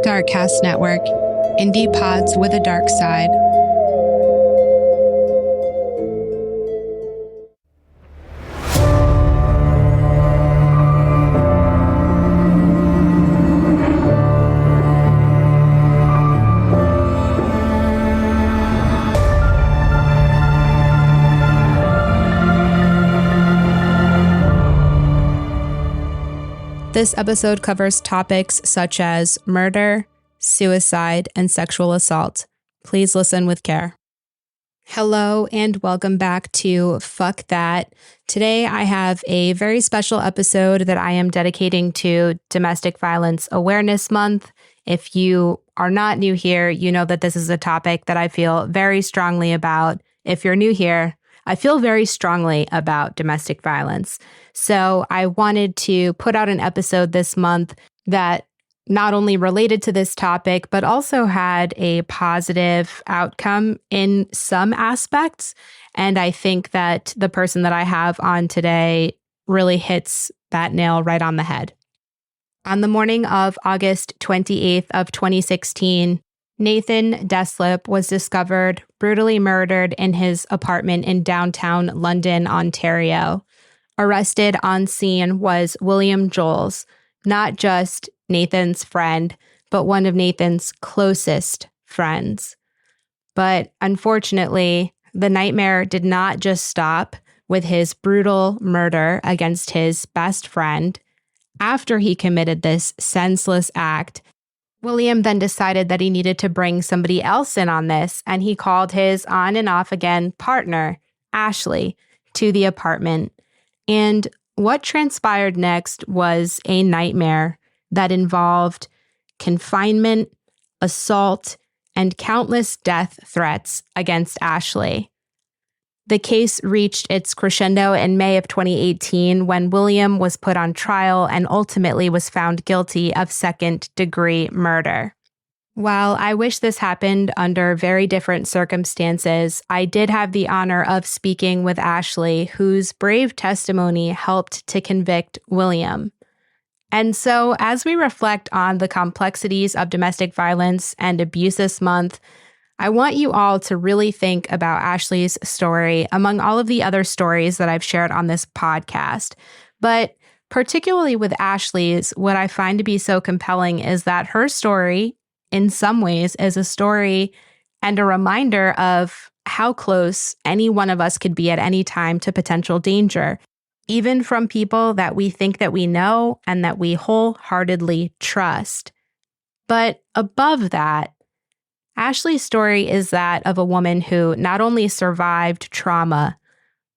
Darkcast Network, indie pods with a dark side. This episode covers topics such as murder, suicide, and sexual assault. Please listen with care. Hello and welcome back to Fuck That. Today I have a very special episode that I am dedicating to Domestic Violence Awareness Month. If you are not new here, you know that this is a topic that I feel very strongly about. If you're new here, I feel very strongly about domestic violence. So I wanted to put out an episode this month that not only related to this topic, but also had a positive outcome in some aspects. And I think that the person that I have on today really hits that nail right on the head. On the morning of August 28th of 2016, Nathan Deslippe was discovered brutally murdered in his apartment in downtown London, Ontario. Arrested on scene was William Joles, not just Nathan's friend, but one of Nathan's closest friends. But unfortunately, the nightmare did not just stop with his brutal murder against his best friend. After he committed this senseless act, William then decided that he needed to bring somebody else in on this, and he called his on and off again partner, Ashley, to the apartment. And what transpired next was a nightmare that involved confinement, assault, and countless death threats against Ashley. The case reached its crescendo in May of 2018 when William was put on trial and ultimately was found guilty of second-degree murder. While I wish this happened under very different circumstances, I did have the honor of speaking with Ashley, whose brave testimony helped to convict William. And so, as we reflect on the complexities of domestic violence and abuse this month, I want you all to really think about Ashley's story among all of the other stories that I've shared on this podcast. But particularly with Ashley's, what I find to be so compelling is that her story, in some ways, is a story and a reminder of how close any one of us could be at any time to potential danger, even from people that we think that we know and that we wholeheartedly trust. But above that, Ashley's story is that of a woman who not only survived trauma,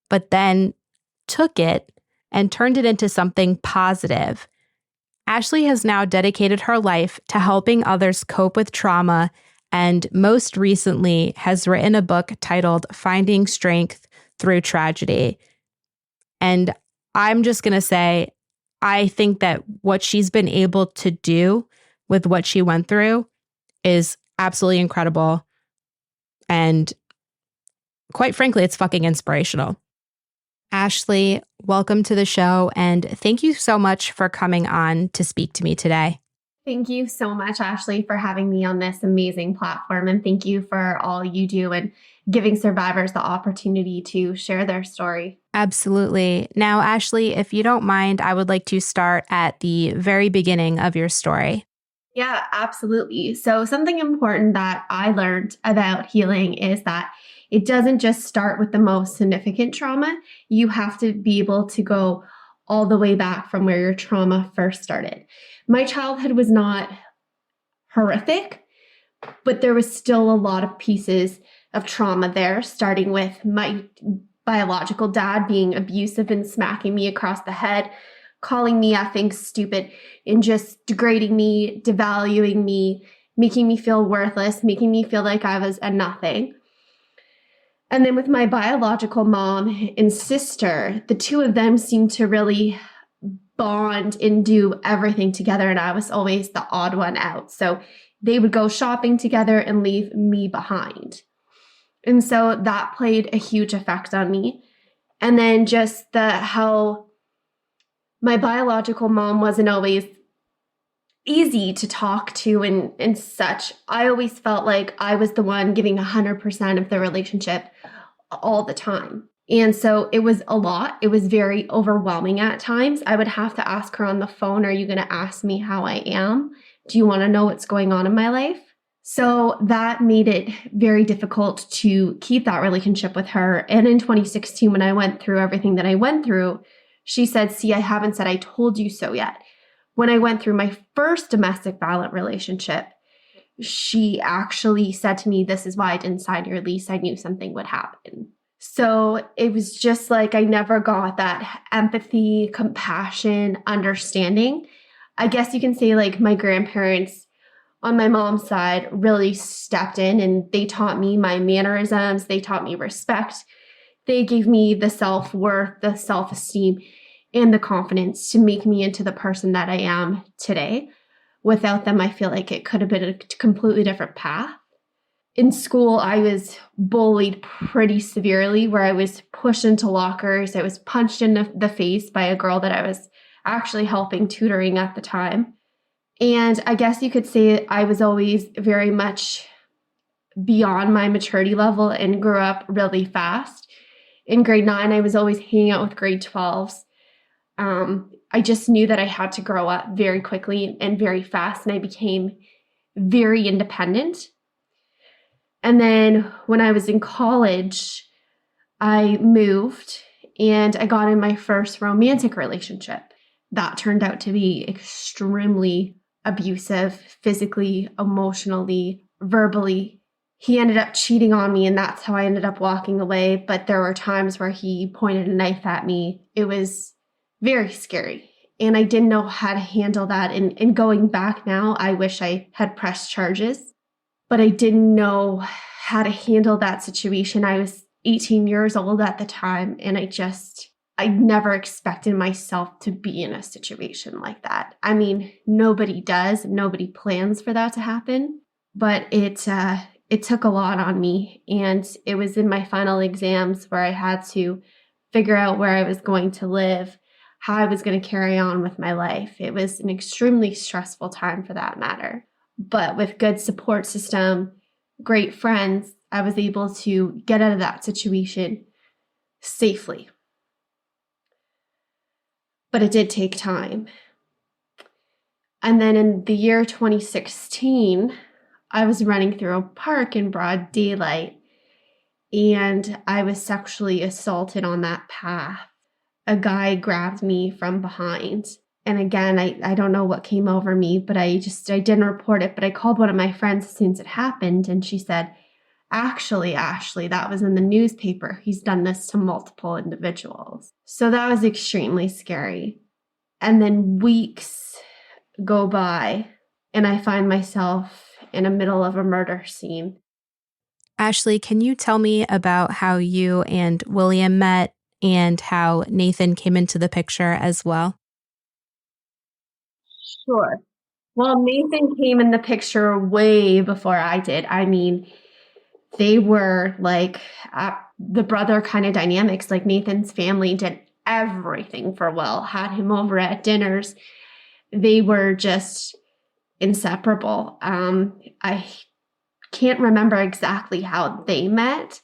but then took it and turned it into something positive. Ashley has now dedicated her life to helping others cope with trauma, and most recently has written a book titled Finding Strength Through Tragedy. And I'm just going to say, I think that what she's been able to do with what she went through is absolutely incredible. And quite frankly, it's fucking inspirational. Ashley, welcome to the show. And thank you so much for coming on to speak to me today. Thank you so much, Ashley, for having me on this amazing platform. And thank you for all you do and giving survivors the opportunity to share their story. Absolutely. Now, Ashley, if you don't mind, I would like to start at the very beginning of your story. Yeah, absolutely. So something important that I learned about healing is that it doesn't just start with the most significant trauma. You have to be able to go all the way back from where your trauma first started. My childhood was not horrific, but there was still a lot of pieces of trauma there, starting with my biological dad being abusive and smacking me across the head, calling me effing stupid, and just degrading me, devaluing me, making me feel worthless, making me feel like I was a nothing. And then with my biological mom and sister, the two of them seemed to really bond and do everything together, and I was always the odd one out. So they would go shopping together and leave me behind. And so that played a huge effect on me. And then just how my biological mom wasn't always easy to talk to and such. I always felt like I was the one giving 100% of the relationship all the time. And so it was a lot. It was very overwhelming at times. I would have to ask her on the phone, are you going to ask me how I am? Do you want to know what's going on in my life? So that made it very difficult to keep that relationship with her. And in 2016, when I went through everything that I went through, she said, see, I haven't said I told you so yet. When I went through my first domestic violent relationship, she actually said to me, this is why I didn't sign your lease. I knew something would happen. So it was just like I never got that empathy, compassion, understanding. I guess you can say like my grandparents on my mom's side really stepped in and they taught me my mannerisms. They taught me respect. They gave me the self-worth, the self-esteem, and the confidence to make me into the person that I am today. Without them, I feel like it could have been a completely different path. In school, I was bullied pretty severely, where I was pushed into lockers. I was punched in the face by a girl that I was actually helping tutoring at the time. And I guess you could say I was always very much beyond my maturity level and grew up really fast. In grade 9, I was always hanging out with grade 12s. I just knew that I had to grow up very quickly and very fast, and I became very independent. And then when I was in college, I moved and I got in my first romantic relationship. That turned out to be extremely abusive, physically, emotionally, verbally. He ended up cheating on me, and that's how I ended up walking away. But there were times where he pointed a knife at me. It was very scary. And I didn't know how to handle that. And going back now, I wish I had pressed charges, but I didn't know how to handle that situation. I was 18 years old at the time, and I never expected myself to be in a situation like that. I mean, nobody does, nobody plans for that to happen, but it took a lot on me. And it was in my final exams where I had to figure out where I was going to live, how I was going to carry on with my life. It was an extremely stressful time for that matter. But with good support system, great friends, I was able to get out of that situation safely. But it did take time. And then in the year 2016, I was running through a park in broad daylight, and I was sexually assaulted on that path. A guy grabbed me from behind. And again, I don't know what came over me, but I didn't report it. But I called one of my friends as soon as it happened, and she said, actually, Ashley, that was in the newspaper. He's done this to multiple individuals. So that was extremely scary. And then weeks go by, and I find myself in the middle of a murder scene. Ashley, can you tell me about how you and William met and how Nathan came into the picture as well? Sure. Well, Nathan came in the picture way before I did. I mean, they were like the brother kind of dynamics. Like Nathan's family did everything for Will, had him over at dinners. They were just inseparable. I can't remember exactly how they met,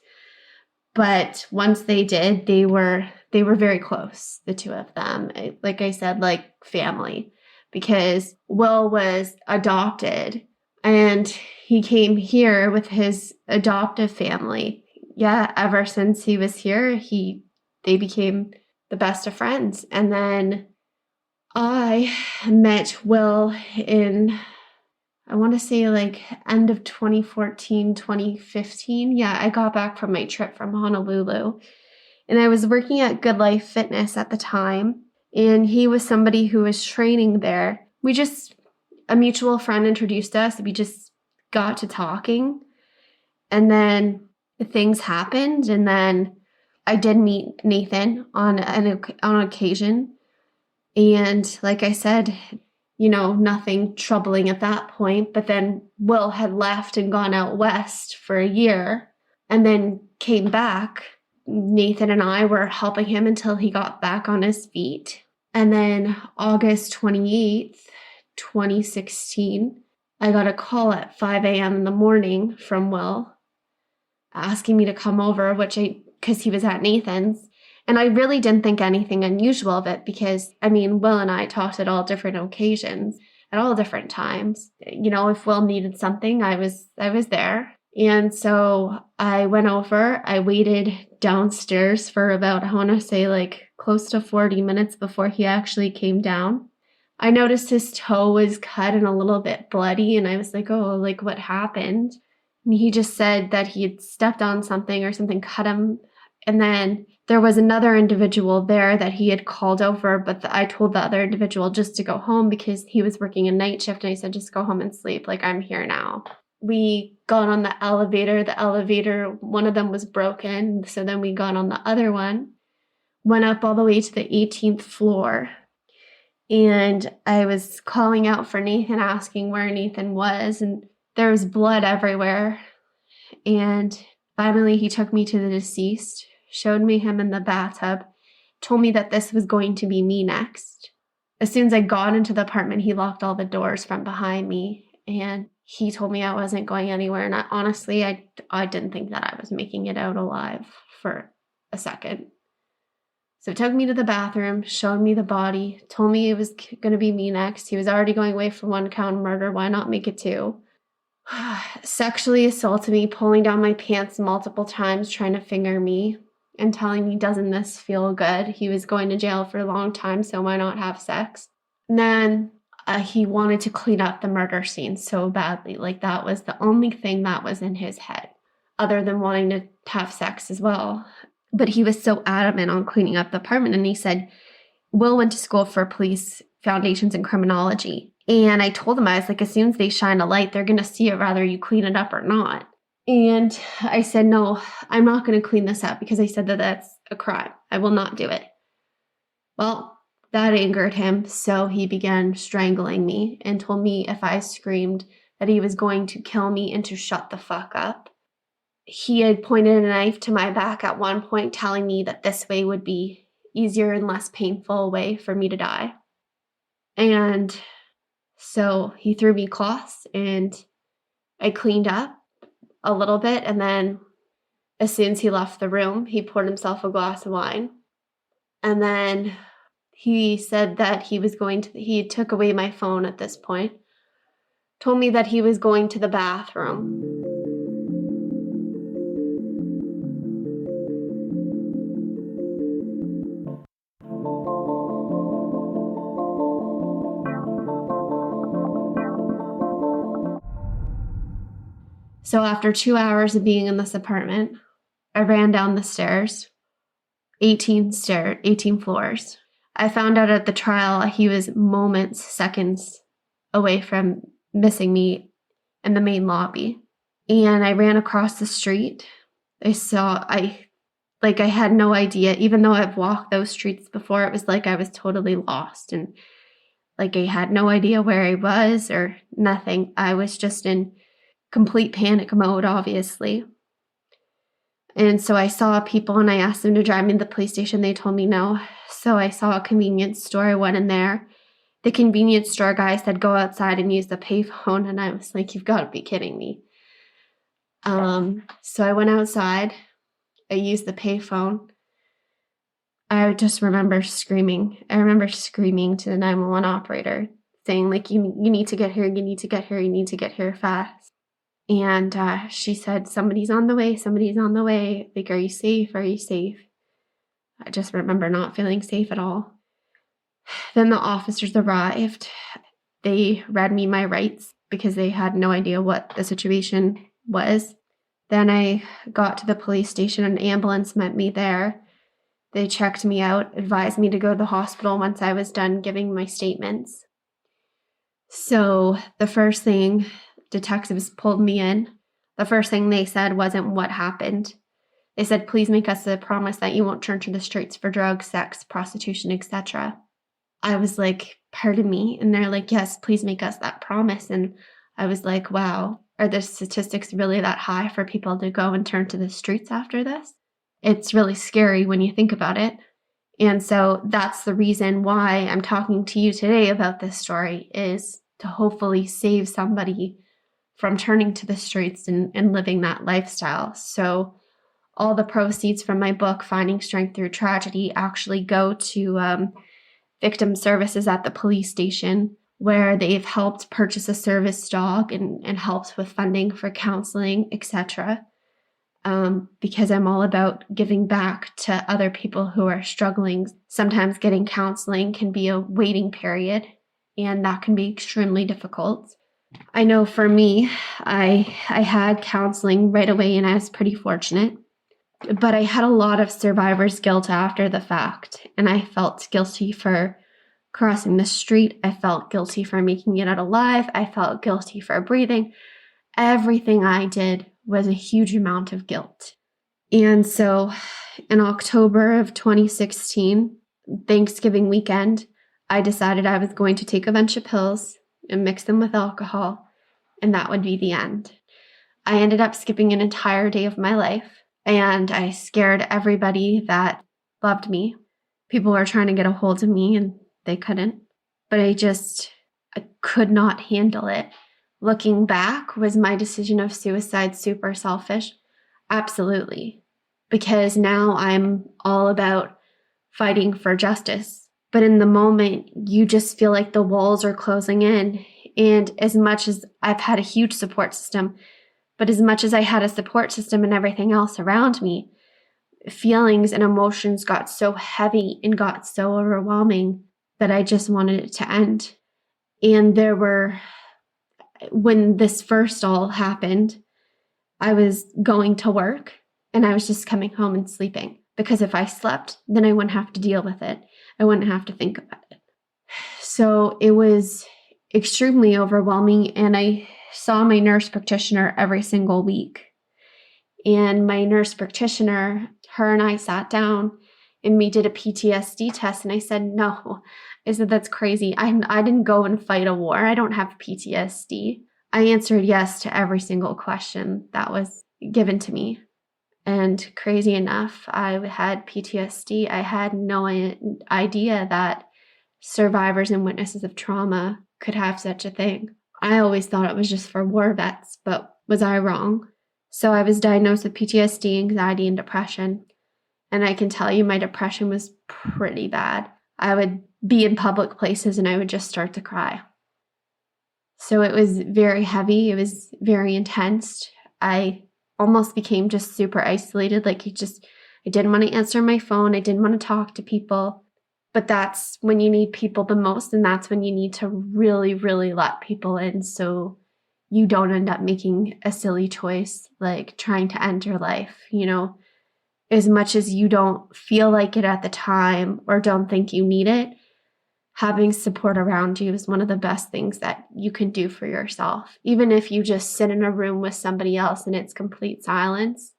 but once they did, they were very close, the two of them. Like I said, like family, because Will was adopted and he came here with his adoptive family. Yeah, ever since he was here, they became the best of friends. And then I met Will in, I want to say like end of 2014, 2015. Yeah, I got back from my trip from Honolulu, and I was working at Good Life Fitness at the time, and he was somebody who was training there. A mutual friend introduced us. We just got to talking, and then things happened, and then I did meet Nathan on an occasion. And like I said, nothing troubling at that point. But then Will had left and gone out west for a year and then came back. Nathan and I were helping him until he got back on his feet. And then August 28th, 2016, I got a call at 5 a.m. in the morning from Will asking me to come over, because he was at Nathan's. And I really didn't think anything unusual of it because, Will and I talked at all different occasions, at all different times. If Will needed something, I was there. And so I went over, I waited downstairs for about, I want to say close to 40 minutes before he actually came down. I noticed his toe was cut and a little bit bloody, and I was like, oh, what happened? And he just said that he had stepped on something or something cut him. And then there was another individual there that he had called over, but I told the other individual just to go home because he was working a night shift, and I said, just go home and sleep. I'm here now. We got on the elevator. The elevator, one of them was broken. So then we got on the other one, went up all the way to the 18th floor. And I was calling out for Nathan, asking where Nathan was. And there was blood everywhere. And finally, he took me to the deceased, showed me him in the bathtub, told me that this was going to be me next. As soon as I got into the apartment, he locked all the doors from behind me. And he told me I wasn't going anywhere. And I didn't think that I was making it out alive for a second. So he took me to the bathroom, showed me the body, told me it was going to be me next. He was already going away for 1 count of murder. Why not make it 2? Sexually assaulted me, pulling down my pants multiple times, trying to finger me and telling me, doesn't this feel good? He was going to jail for a long time, so why not have sex? And then he wanted to clean up the murder scene so badly. That was the only thing that was in his head, other than wanting to have sex as well. But he was so adamant on cleaning up the apartment. And he said, Will went to school for police foundations and criminology. And I told him, I was like, as soon as they shine a light, they're going to see it, whether you clean it up or not. And I said, no, I'm not going to clean this up because I said that that's a crime. I will not do it. Well, that angered him. So he began strangling me and told me if I screamed that he was going to kill me and to shut the fuck up. He had pointed a knife to my back at one point, telling me that this way would be easier and less painful way for me to die. And so he threw me cloths and I cleaned up a little bit. And then as soon as he left the room, he poured himself a glass of wine. And then he said that he took away my phone at this point, told me that he was going to the bathroom. So after 2 hours of being in this apartment, I ran down the stairs, 18 floors. I found out at the trial he was seconds away from missing me in the main lobby. And I ran across the street. I had no idea, even though I've walked those streets before, it was like I was totally lost. And I had no idea where I was or nothing. I was just in complete panic mode, obviously. And so I saw people and I asked them to drive me to the police station. They told me no. So I saw a convenience store. I went in there. The convenience store guy said, go outside and use the payphone. And I was like, you've got to be kidding me. So I went outside. I used the payphone. I just remember screaming. I remember screaming to the 911 operator saying, you need to get here. You need to get here. You need to get here fast. And she said, somebody's on the way. Somebody's on the way. Are you safe? Are you safe? I just remember not feeling safe at all. Then the officers arrived. They read me my rights because they had no idea what the situation was. Then I got to the police station. An ambulance met me there. They checked me out, advised me to go to the hospital once I was done giving my statements. So the first thing, detectives pulled me in. The first thing they said wasn't what happened. They said, please make us a promise that you won't turn to the streets for drugs, sex, prostitution, etc. I was like, pardon me? And they're like, yes, please make us that promise. And I was like, wow, are the statistics really that high for people to go and turn to the streets after this? It's really scary when you think about it. And so that's the reason why I'm talking to you today about this story, is to hopefully save somebody from turning to the streets and living that lifestyle. So all the proceeds from my book, Finding Strength Through Tragedy, actually go to victim services at the police station, where they've helped purchase a service dog and helps with funding for counseling, etc. Because I'm all about giving back to other people who are struggling. Sometimes getting counseling can be a waiting period, and that can be extremely difficult. I know for me, I had counseling right away, and I was pretty fortunate. But I had a lot of survivor's guilt after the fact, and I felt guilty for crossing the street. I felt guilty for making it out alive. I felt guilty for breathing. Everything I did was a huge amount of guilt. And so in October of 2016, Thanksgiving weekend, I decided I was going to take a bunch of pills and mix them with alcohol, and that would be the end. I ended up skipping an entire day of my life, and I scared everybody that loved me. People were trying to get a hold of me, and they couldn't. But I could not handle it. Looking back, was my decision of suicide super selfish? Absolutely. Because now I'm all about fighting for justice. But in the moment, you just feel like the walls are closing in. And as much as I've had a huge support system, but as much as I had a support system and everything else around me, feelings and emotions got so heavy and got so overwhelming that I just wanted it to end. And when this first all happened, I was going to work and I was just coming home and sleeping, because if I slept, then I wouldn't have to deal with it. I wouldn't have to think about it. So it was extremely overwhelming, and I saw my nurse practitioner every single week. And my nurse practitioner, her and I sat down and we did a PTSD test. And I said, no, I said, that's crazy. I didn't go and fight a war. I don't have PTSD. I answered yes to every single question that was given to me. And crazy enough, I had PTSD. I had no idea that survivors and witnesses of trauma could have such a thing. I always thought it was just for war vets, but was I wrong? So I was diagnosed with PTSD, anxiety, and depression. And I can tell you my depression was pretty bad. I would be in public places and I would just start to cry. So it was very heavy. It was very intense. I almost became just super isolated. Like I didn't want to answer my phone. I didn't want to talk to people. But that's when you need people the most. And that's when you need to really, really let people in, so you don't end up making a silly choice, like trying to end your life. As much as you don't feel like it at the time or don't think you need it, having support around you is one of the best things that you can do for yourself. Even if you just sit in a room with somebody else and it's complete silence,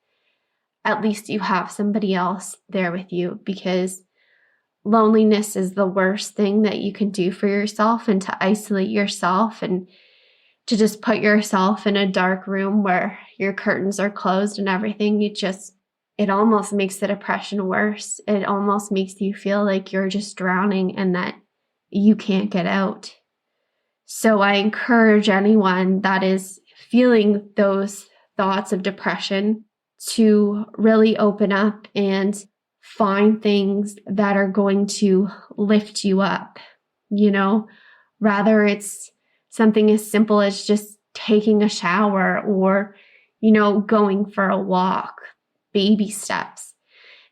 at least you have somebody else there with you, because loneliness is the worst thing that you can do for yourself, and to isolate yourself and to just put yourself in a dark room where your curtains are closed and everything, it almost makes the depression worse. It almost makes you feel like you're just drowning and that you can't get out. So I encourage anyone that is feeling those thoughts of depression to really open up and find things that are going to lift you up. Rather it's something as simple as just taking a shower or, going for a walk, baby steps.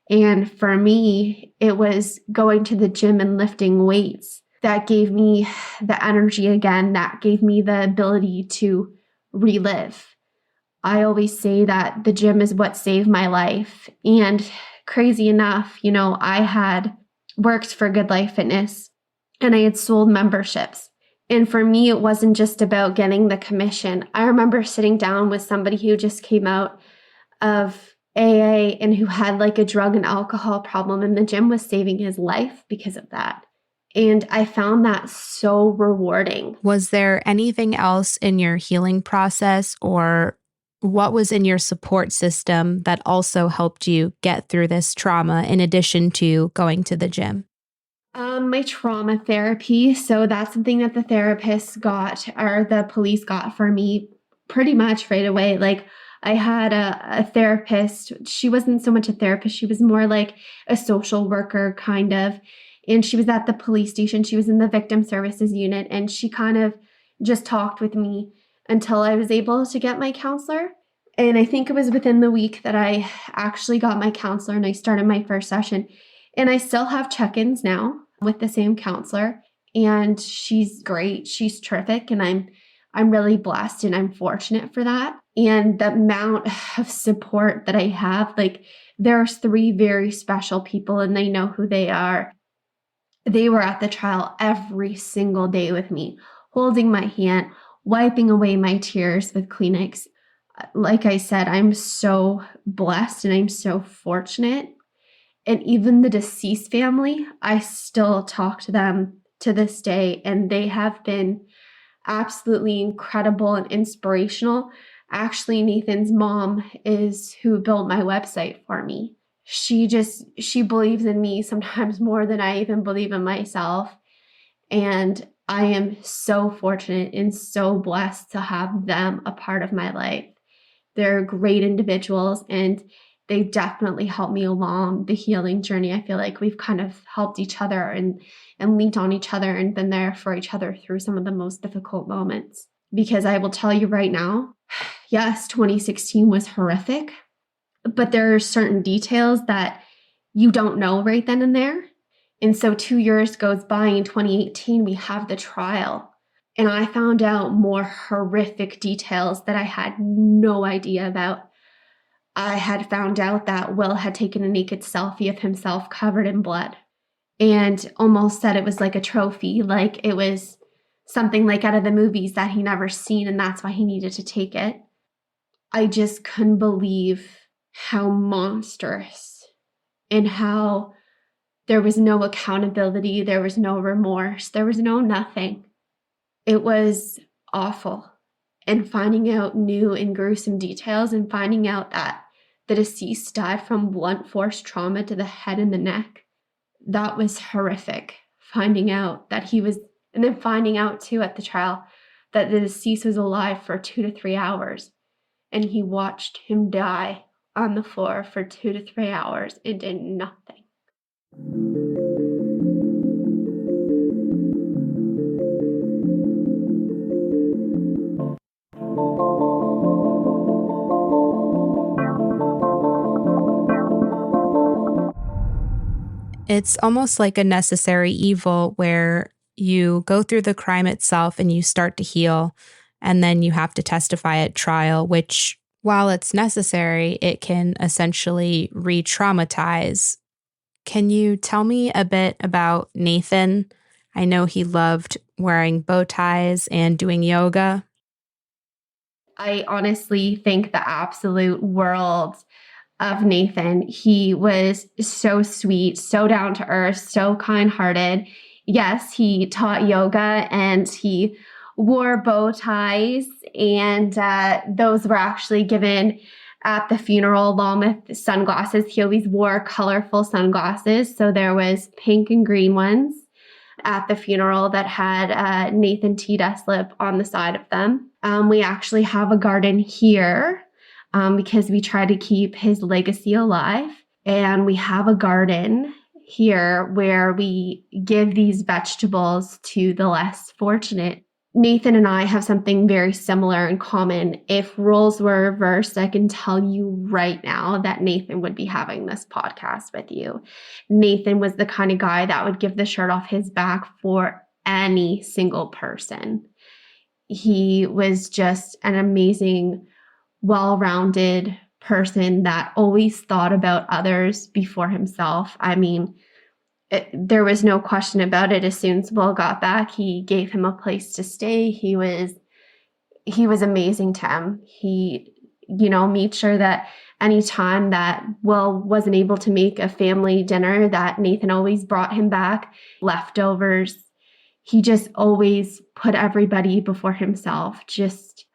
And for me, it was going to the gym and lifting weights that gave me the energy again, that gave me the ability to relive. I always say that the gym is what saved my life. And crazy enough, I had worked for Good Life Fitness and I had sold memberships. And for me, it wasn't just about getting the commission. I remember sitting down with somebody who just came out of AA and who had like a drug and alcohol problem, and the gym was saving his life because of that. And I found that so rewarding. Was there anything else in your healing process, or what was in your support system that also helped you get through this trauma in addition to going to the gym? My trauma therapy. So that's something that the therapist got or the police got for me pretty much right away. Like I had a therapist. She wasn't so much a therapist. She was more like a social worker kind of. And she was at the police station. She was in the victim services unit and she kind of just talked with me until I was able to get my counselor. And I think it was within the week that I actually got my counselor and I started my first session. And I still have check-ins now with the same counselor. And she's great. She's terrific. And I'm really blessed and I'm fortunate for that. And the amount of support that I have, like there's 3 very special people and they know who they are. They were at the trial every single day with me, holding my hand, wiping away my tears with Kleenex. Like I said, I'm so blessed and I'm so fortunate. And even the deceased family, I still talk to them to this day, and they have been absolutely incredible and inspirational. Actually, Nathan's mom is who built my website for me. She believes in me sometimes more than I even believe in myself. And I am so fortunate and so blessed to have them a part of my life. They're great individuals and they've definitely helped me along the healing journey. I feel like we've kind of helped each other and leaned on each other and been there for each other through some of the most difficult moments. Because I will tell you right now, yes, 2016 was horrific, but there are certain details that you don't know right then and there. And so 2 years goes by. In 2018, we have the trial. And I found out more horrific details that I had no idea about. I had found out that Will had taken a naked selfie of himself covered in blood and almost said it was like a trophy, like it was something like out of the movies that he never seen and that's why he needed to take it. I just couldn't believe how monstrous and how there was no accountability, there was no remorse, there was no nothing. It was awful. And finding out new and gruesome details and finding out that the deceased died from blunt force trauma to the head and the neck, that was horrific. Finding out that he was, and then finding out too at the trial that the deceased was alive for 2 to 3 hours and he watched him die on the floor for 2 to 3 hours and did nothing. It's almost like a necessary evil where you go through the crime itself and you start to heal, and then you have to testify at trial, which, while it's necessary, it can essentially re-traumatize. Can you tell me a bit about Nathan? I know he loved wearing bow ties and doing yoga. I honestly think the absolute world of Nathan. He was so sweet, so down to earth, so kind hearted. Yes, he taught yoga and he wore bow ties, and those were actually given at the funeral along with sunglasses. He always wore colorful sunglasses. So there was pink and green ones at the funeral that had Nathan T. Deslippe on the side of them. We actually have a garden here because we try to keep his legacy alive. And we have a garden here where we give these vegetables to the less fortunate. Nathan and I have something very similar in common. If roles were reversed, I can tell you right now that Nathan would be having this podcast with you. Nathan was the kind of guy that would give the shirt off his back for any single person. He was just an amazing, well-rounded person that always thought about others before himself. I mean, there was no question about it. As soon as Will got back, he gave him a place to stay. He was amazing to him. He, made sure that anytime that Will wasn't able to make a family dinner, that Nathan always brought him back leftovers. He just always put everybody before himself. Just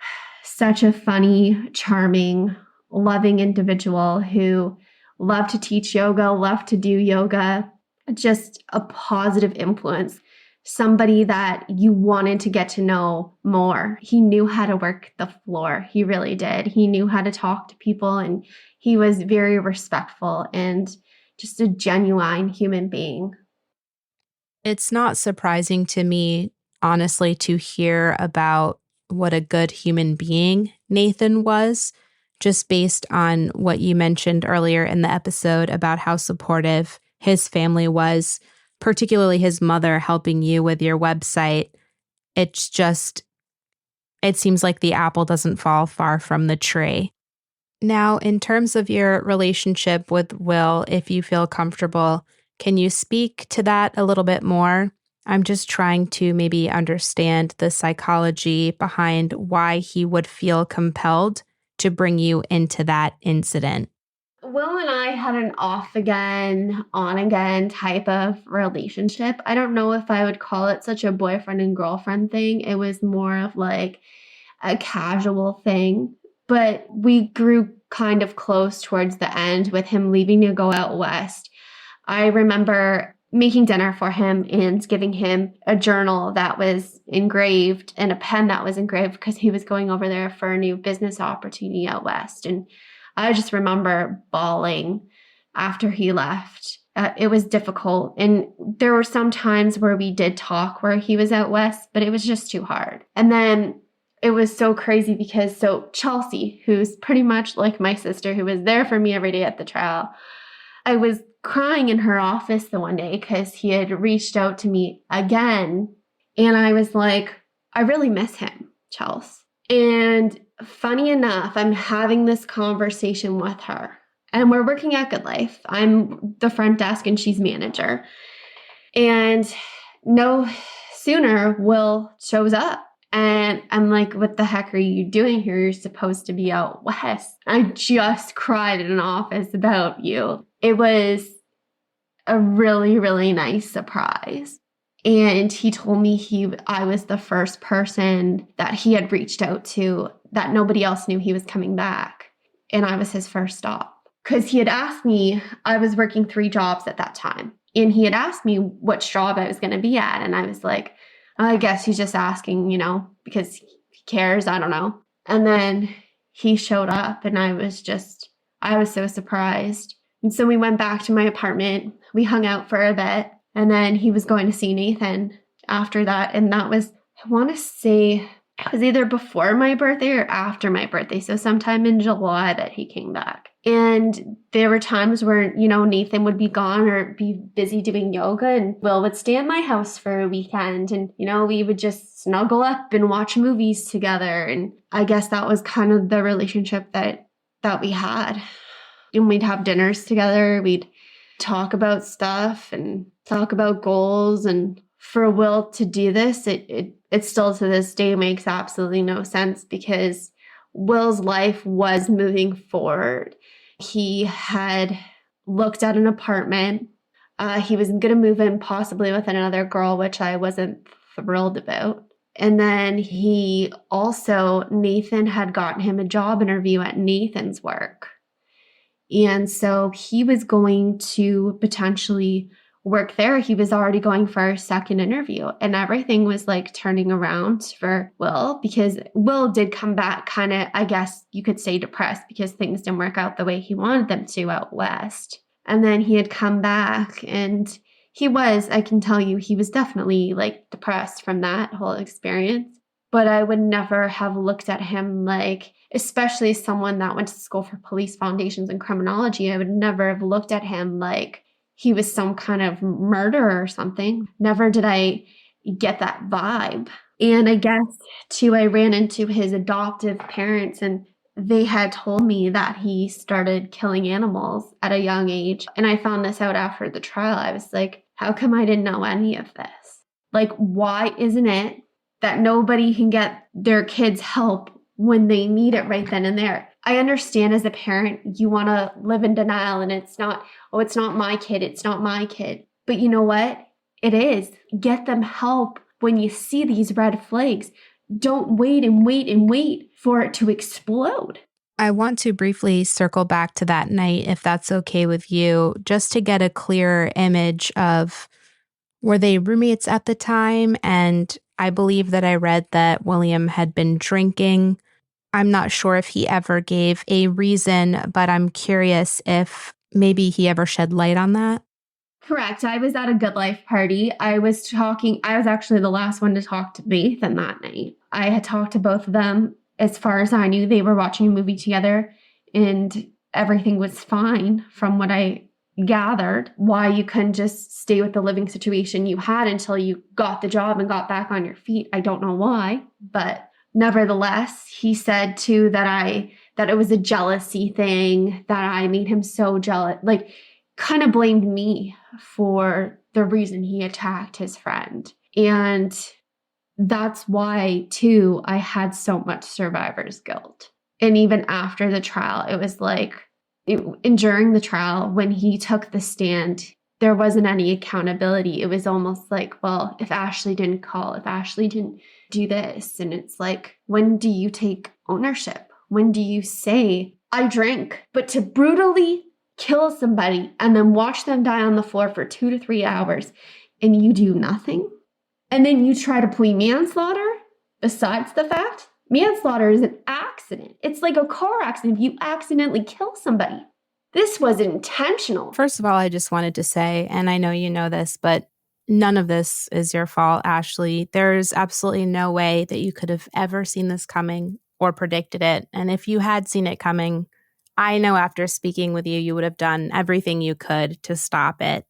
such a funny, charming, loving individual who loved to teach yoga, loved to do yoga. just a positive influence, somebody that you wanted to get to know more. He knew how to work the floor. He really did. He knew how to talk to people, and he was very respectful and just a genuine human being. It's not surprising to me, honestly, to hear about what a good human being Nathan was, just based on what you mentioned earlier in the episode about how supportive his family was, particularly his mother helping you with your website. It's just, it seems like the apple doesn't fall far from the tree. Now, in terms of your relationship with Will, if you feel comfortable, can you speak to that a little bit more? I'm just trying to maybe understand the psychology behind why he would feel compelled to bring you into that incident. Will and I had an off again, on again type of relationship. I don't know if I would call it such a boyfriend and girlfriend thing. It was more of like a casual thing. But we grew kind of close towards the end with him leaving to go out west. I remember making dinner for him and giving him a journal that was engraved and a pen that was engraved because he was going over there for a new business opportunity out west. And I just remember bawling after he left. It was difficult. And there were some times where we did talk where he was out west, but it was just too hard. And then it was so crazy because Chelsea, who's pretty much like my sister, who was there for me every day at the trial, I was crying in her office the one day because he had reached out to me again. And I was like, I really miss him, Chelsea. And funny enough, I'm having this conversation with her. And we're working at Good Life. I'm the front desk and she's manager. And no sooner Will shows up. And I'm like, what the heck are you doing here? You're supposed to be out west. I just cried in an office about you. It was a really, really nice surprise. And he told me I was the first person that he had reached out to, that nobody else knew he was coming back. And I was his first stop. Because he had asked me, I was working 3 jobs at that time. And he had asked me which job I was going to be at. And I was like, I guess he's just asking, because he cares. I don't know. And then he showed up and I was so surprised. And so we went back to my apartment. We hung out for a bit. And then he was going to see Nathan after that. And that was, I want to say, it was either before my birthday or after my birthday. So sometime in July that he came back. And there were times where, Nathan would be gone or be busy doing yoga and Will would stay at my house for a weekend. And, we would just snuggle up and watch movies together. And I guess that was kind of the relationship that we had. And we'd have dinners together. We'd talk about stuff and talk about goals. And for Will to do this, it still to this day makes absolutely no sense because Will's life was moving forward. He had looked at an apartment. He was going to move in possibly with another girl, which I wasn't thrilled about. And then Nathan had gotten him a job interview at Nathan's work. And so he was going to potentially work there. He was already going for a second interview and everything was like turning around for Will because Will did come back kind of, I guess you could say, depressed because things didn't work out the way he wanted them to out west. And then he had come back and I can tell you, he was definitely like depressed from that whole experience. But I would never have looked at him like, especially someone that went to school for police foundations and criminology, I would never have looked at him like he was some kind of murderer or something. Never did I get that vibe. And I guess, too, I ran into his adoptive parents and they had told me that he started killing animals at a young age. And I found this out after the trial. I was like, how come I didn't know any of this? Like, why isn't it that nobody can get their kids help when they need it right then and there? I understand as a parent, you want to live in denial and it's not my kid, it's not my kid. But you know what? It is. Get them help when you see these red flags. Don't wait and wait and wait for it to explode. I want to briefly circle back to that night, if that's okay with you, just to get a clearer image of, were they roommates at the time? And I believe that I read that William had been drinking. I'm not sure if he ever gave a reason, but I'm curious if maybe he ever shed light on that. Correct. I was at a Good Life party. I was actually the last one to talk to Nathan that night. I had talked to both of them. As far as I knew, they were watching a movie together and everything was fine from what I gathered. Why you couldn't just stay with the living situation you had until you got the job and got back on your feet, I don't know why. But nevertheless, he said too that it was a jealousy thing, that I made him so jealous, like kind of blamed me for the reason he attacked his friend. And that's why, too, I had so much survivor's guilt. And even after the trial, it was like, and during the trial, when he took the stand, there wasn't any accountability. It was almost like, well, if Ashley didn't call, if Ashley didn't do this, and it's like, when do you take ownership? When do you say, I drink? But to brutally kill somebody and then watch them die on the floor for 2 to 3 hours and you do nothing? And then you try to plead manslaughter besides the fact? Manslaughter is an accident. It's like a car accident if you accidentally kill somebody. This was intentional. First of all, I just wanted to say, and I know you know this, but none of this is your fault, Ashley. There's absolutely no way that you could have ever seen this coming or predicted it. And if you had seen it coming, I know after speaking with you, you would have done everything you could to stop it.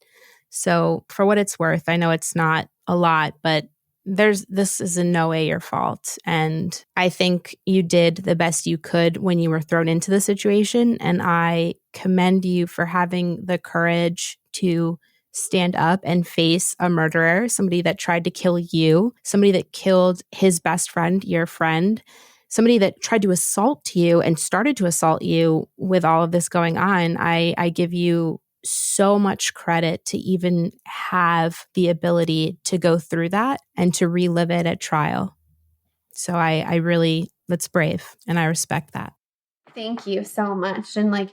So for what it's worth, I know it's not a lot, but this is in no way your fault. And I think you did the best you could when you were thrown into the situation. And I commend you for having the courage to stand up and face a murderer, somebody that tried to kill you, somebody that killed his best friend, your friend, somebody that tried to assault you and started to assault you with all of this going on. I give you so much credit to even have the ability to go through that and to relive it at trial. So I really, that's brave and I respect that. Thank you so much. And like,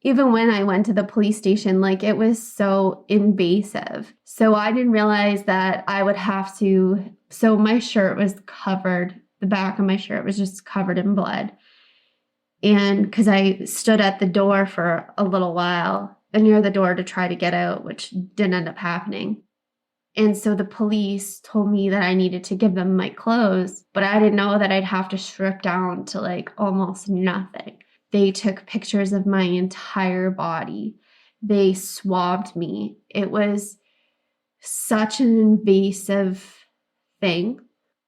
even when I went to the police station, like it was so invasive. So I didn't realize that I would have to, so my shirt was covered, the back of my shirt was just covered in blood. And because I stood at the door for a little while, near the door to try to get out, which didn't end up happening. And so the police told me that I needed to give them my clothes, but I didn't know that I'd have to strip down to like almost nothing. They took pictures of my entire body. They swabbed me. It was such an invasive thing,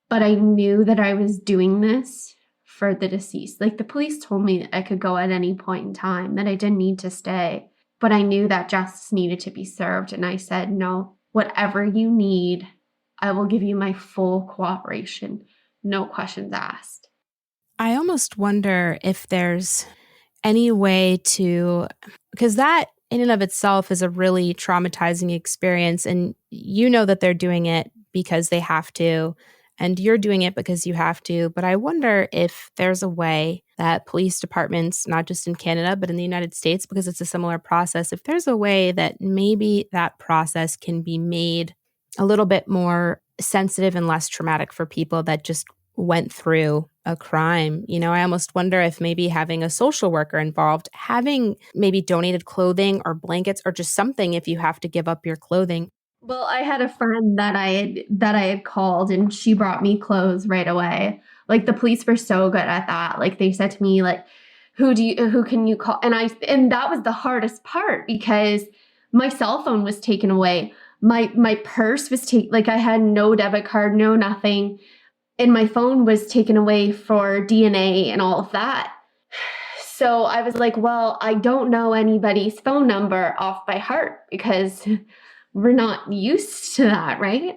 but I knew that I was doing this for the deceased. Like the police told me I could go at any point in time, that I didn't need to stay. But I knew that justice needed to be served. And I said, no, whatever you need, I will give you my full cooperation. No questions asked. I almost wonder if there's any way to, because that in and of itself is a really traumatizing experience. And you know that they're doing it because they have to. And you're doing it because you have to. But I wonder if there's a way that police departments, not just in Canada, but in the United States, because it's a similar process, if there's a way that maybe that process can be made a little bit more sensitive and less traumatic for people that just went through a crime. You know, I almost wonder if maybe having a social worker involved, having maybe donated clothing or blankets or just something if you have to give up your clothing. Well, I had a friend that I had called and she brought me clothes right away. Like the police were so good at that. Like they said to me, like, who can you call? And that was the hardest part because my cell phone was taken away. My purse was taken, like I had no debit card, no nothing. And my phone was taken away for DNA and all of that. So I was like, well, I don't know anybody's phone number off by heart because we're not used to that, right?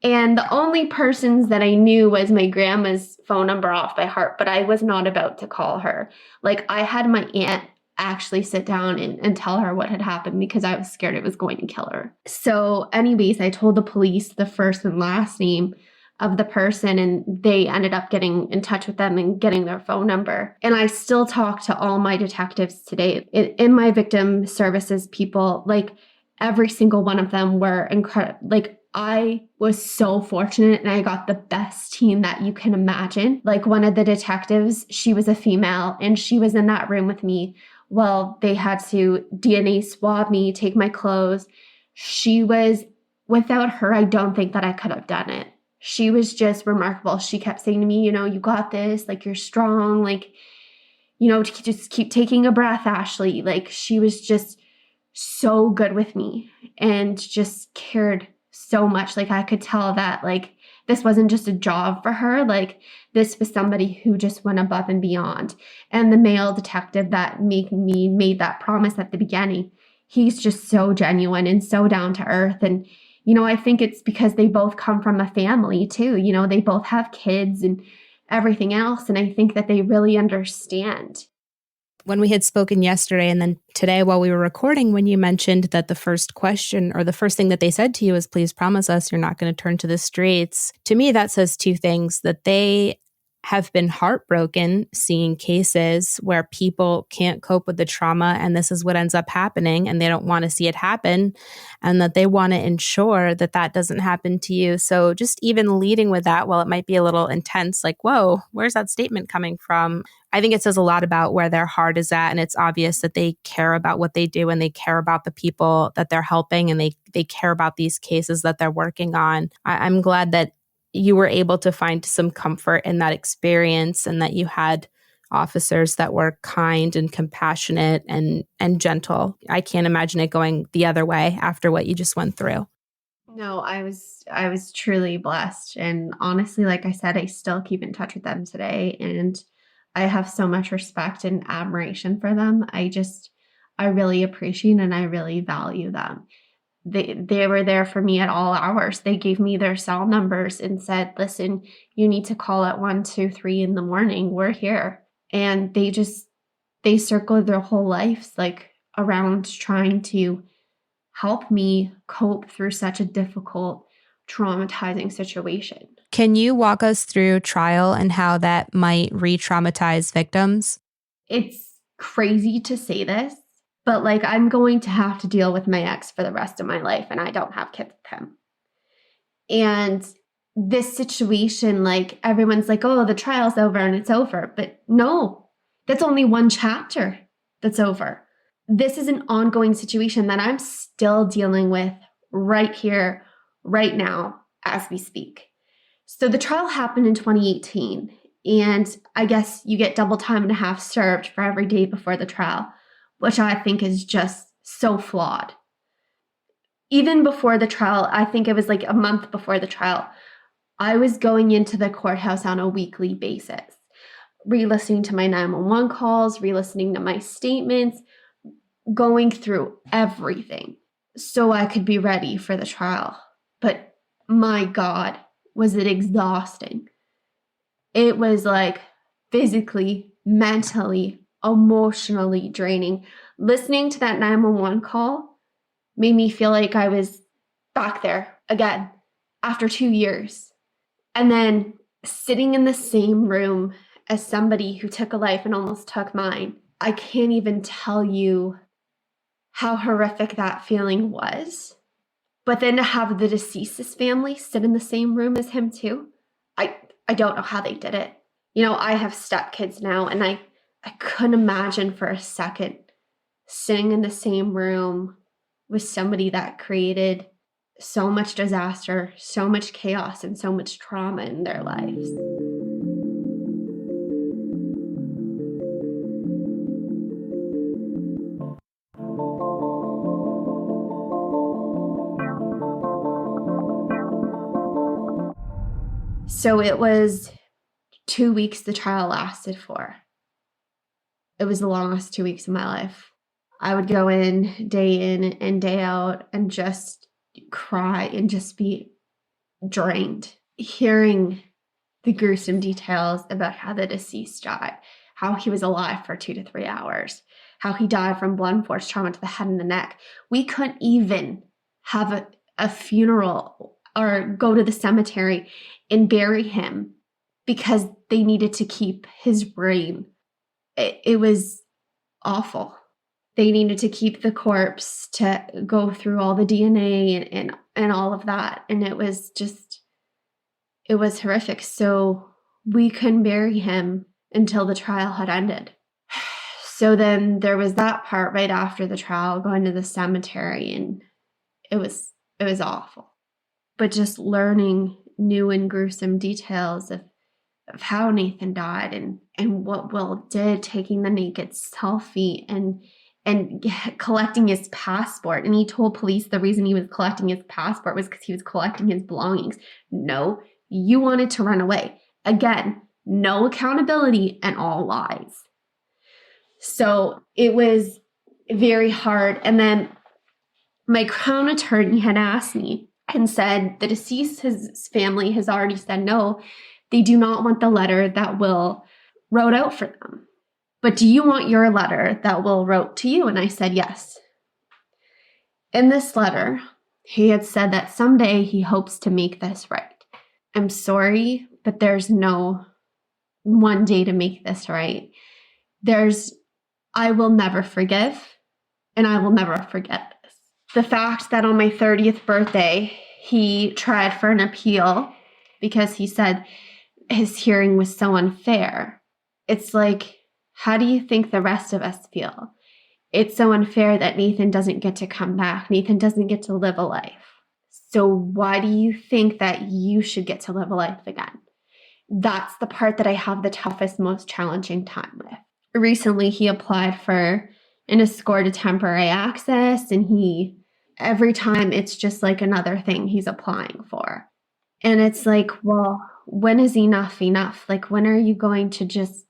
And the only persons that I knew was my grandma's phone number off by heart, but I was not about to call her. Like I had my aunt actually sit down and tell her what had happened because I was scared it was going to kill her. So anyways, I told the police the first and last name of the person, and they ended up getting in touch with them and getting their phone number. And I still talk to all my detectives today. In my victim services people, like every single one of them were incredible. Like I was so fortunate and I got the best team that you can imagine. Like one of the detectives, she was a female and she was in that room with me. Well, they had to DNA swab me, take my clothes. Without her, I don't think that I could have done it. She was just remarkable. She kept saying to me, you got this, like, you're strong, like, just keep taking a breath, Ashley. Like, she was just so good with me and just cared so much. Like, I could tell that, like, this wasn't just a job for her. Like, this was somebody who just went above and beyond. And the male detective that made that promise at the beginning, he's just so genuine and so down to earth. And I think it's because they both come from a family too. They both have kids and everything else. And I think that they really understand. When we had spoken yesterday and then today while we were recording, when you mentioned that the first question or the first thing that they said to you is, please promise us you're not going to turn to the streets. To me, that says two things: that they have been heartbroken seeing cases where people can't cope with the trauma and this is what ends up happening and they don't want to see it happen, and that they want to ensure that that doesn't happen to you. So just even leading with that, while it might be a little intense, like, whoa, where's that statement coming from? I think it says a lot about where their heart is at, and it's obvious that they care about what they do and they care about the people that they're helping, and they care about these cases that they're working on. I'm glad that you were able to find some comfort in that experience and that you had officers that were kind and compassionate and gentle. I can't imagine it going the other way after what you just went through. No, I was truly blessed. And honestly, like I said, I still keep in touch with them today. And I have so much respect and admiration for them. I really appreciate and I really value them. They were there for me at all hours. They gave me their cell numbers and said, listen, you need to call at 1, 2, 3 in the morning. We're here. And they circled their whole lives like around trying to help me cope through such a difficult, traumatizing situation. Can you walk us through trial and how that might re-traumatize victims? It's crazy to say this, but like I'm going to have to deal with my ex for the rest of my life and I don't have kids with him. And this situation, like everyone's like, oh, the trial's over and it's over. But no, that's only one chapter that's over. This is an ongoing situation that I'm still dealing with right here, right now, as we speak. So the trial happened in 2018. And I guess you get double time and a half served for every day before the trial, which I think is just so flawed. Even before the trial, I think it was like a month before the trial, I was going into the courthouse on a weekly basis, re-listening to my 911 calls, re-listening to my statements, going through everything so I could be ready for the trial. But my God, was it exhausting. It was like physically, mentally, emotionally draining. Listening to that 911 call made me feel like I was back there again after 2 years. And then sitting in the same room as somebody who took a life and almost took mine, I can't even tell you how horrific that feeling was. But then to have the deceased's family sit in the same room as him too, I don't know how they did it. I have stepkids now, and I couldn't imagine for a second sitting in the same room with somebody that created so much disaster, so much chaos, and so much trauma in their lives. So it was 2 weeks the trial lasted for. It was the longest 2 weeks of my life. I would go in and day out and just cry and just be drained. Hearing the gruesome details about how the deceased died, how he was alive for 2 to 3 hours, how he died from blunt force trauma to the head and the neck. We couldn't even have a funeral or go to the cemetery and bury him because they needed to keep his brain. It was awful. They needed to keep the corpse to go through all the DNA and all of that. And it was horrific. So we couldn't bury him until the trial had ended. So then there was that part right after the trial, going to the cemetery, and it was awful. But just learning new and gruesome details of how Nathan died and what Will did, taking the naked selfie and collecting his passport. And he told police the reason he was collecting his passport was because he was collecting his belongings. No, you wanted to run away. Again, no accountability and all lies. So it was very hard. And then my Crown attorney had asked me and said the deceased's family has already said no, they do not want the letter that Will wrote out for them. But do you want your letter that Will wrote to you? And I said yes. In this letter, he had said that someday he hopes to make this right. I'm sorry, but there's no one day to make this right. I will never forgive, and I will never forget this. The fact that on my 30th birthday, he tried for an appeal because he said his hearing was so unfair. It's like, how do you think the rest of us feel? It's so unfair that Nathan doesn't get to come back. Nathan doesn't get to live a life. So why do you think that you should get to live a life again? That's the part that I have the toughest, most challenging time with. Recently, he applied for and has scored a temporary access, and every time it's just like another thing he's applying for. And it's like, well, when is enough enough? Like, when are you going to just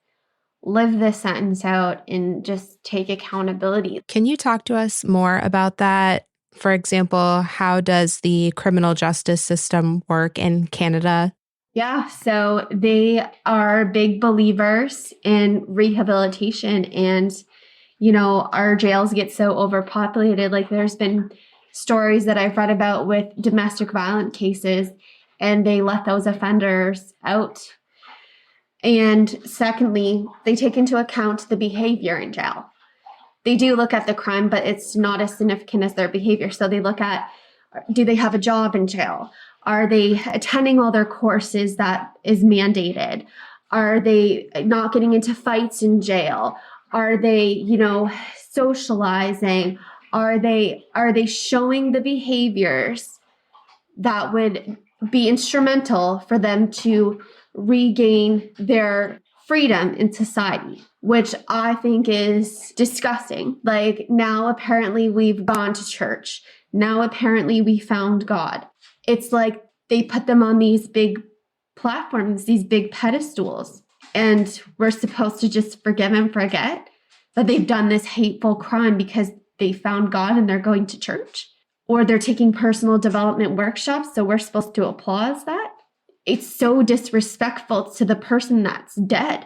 live this sentence out and just take accountability? Can you talk to us more about that? For example, how does the criminal justice system work in Canada? Yeah, so they are big believers in rehabilitation, and, our jails get so overpopulated. Like, there's been stories that I've read about with domestic violence cases, and they let those offenders out. And secondly, they take into account the behavior in jail. They do look at the crime, but it's not as significant as their behavior. So they look at, do they have a job in jail? Are they attending all their courses that is mandated? Are they not getting into fights in jail? Are they, socializing? Are they showing the behaviors that would be instrumental for them to regain their freedom in society, which I think is disgusting. Like, now apparently we've gone to church. Now apparently we found God. It's like they put them on these big platforms, these big pedestals, and we're supposed to just forgive and forget that they've done this hateful crime because they found God and they're going to church, or they're taking personal development workshops, so we're supposed to applaud that. It's so disrespectful to the person that's dead.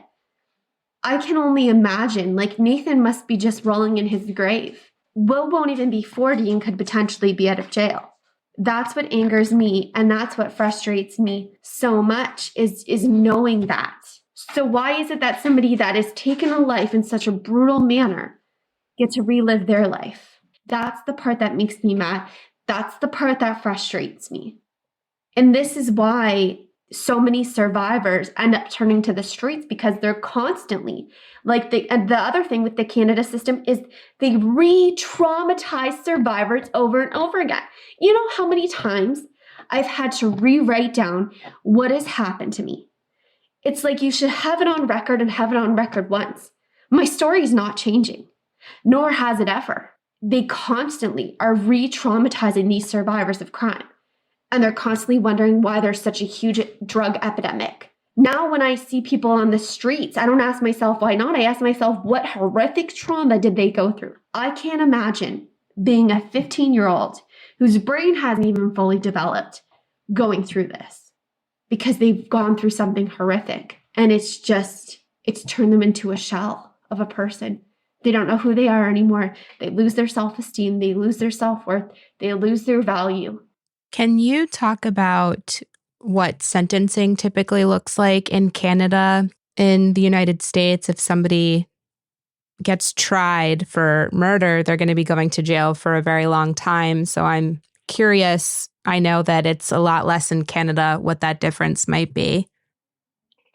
I can only imagine, like, Nathan must be just rolling in his grave. Will won't even be 40 and could potentially be out of jail. That's what angers me, and that's what frustrates me so much is knowing that. So why is it that somebody that has taken a life in such a brutal manner gets to relive their life? That's the part that makes me mad. That's the part that frustrates me. And this is why so many survivors end up turning to the streets, because they're constantly, like, and the other thing with the Canada system is they re-traumatize survivors over and over again. You know how many times I've had to rewrite down what has happened to me? It's like you should have it on record and have it on record once. My story is not changing, nor has it ever. They constantly are re-traumatizing these survivors of crime. And they're constantly wondering why there's such a huge drug epidemic. Now, when I see people on the streets, I don't ask myself why not. I ask myself, what horrific trauma did they go through? I can't imagine being a 15-year-old whose brain hasn't even fully developed going through this, because they've gone through something horrific. And it's turned them into a shell of a person. They don't know who they are anymore. They lose their self-esteem. They lose their self-worth. They lose their value. Can you talk about what sentencing typically looks like in Canada? In the United States, if somebody gets tried for murder, they're going to be going to jail for a very long time. So I'm curious. I know that it's a lot less in Canada, what that difference might be.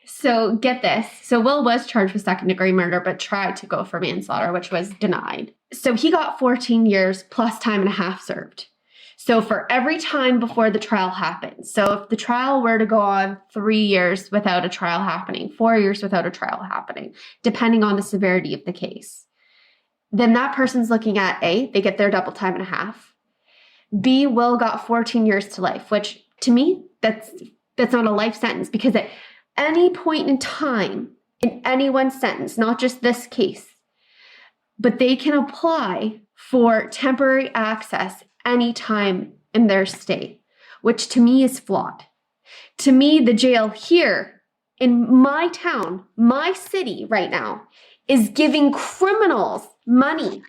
So get this. So Will was charged with second-degree murder, but tried to go for manslaughter, which was denied. So he got 14 years plus time and a half served. So for every time before the trial happened. So if the trial were to go on 3 years without a trial happening, 4 years without a trial happening, depending on the severity of the case, then that person's looking at A, they get their double time and a half. B, Will got 14 years to life, which to me, that's not a life sentence, because at any point in time in anyone's sentence, not just this case, but they can apply for temporary access anytime in their stay, which to me is flawed. To me, the jail here in my town, my city right now, is giving criminals money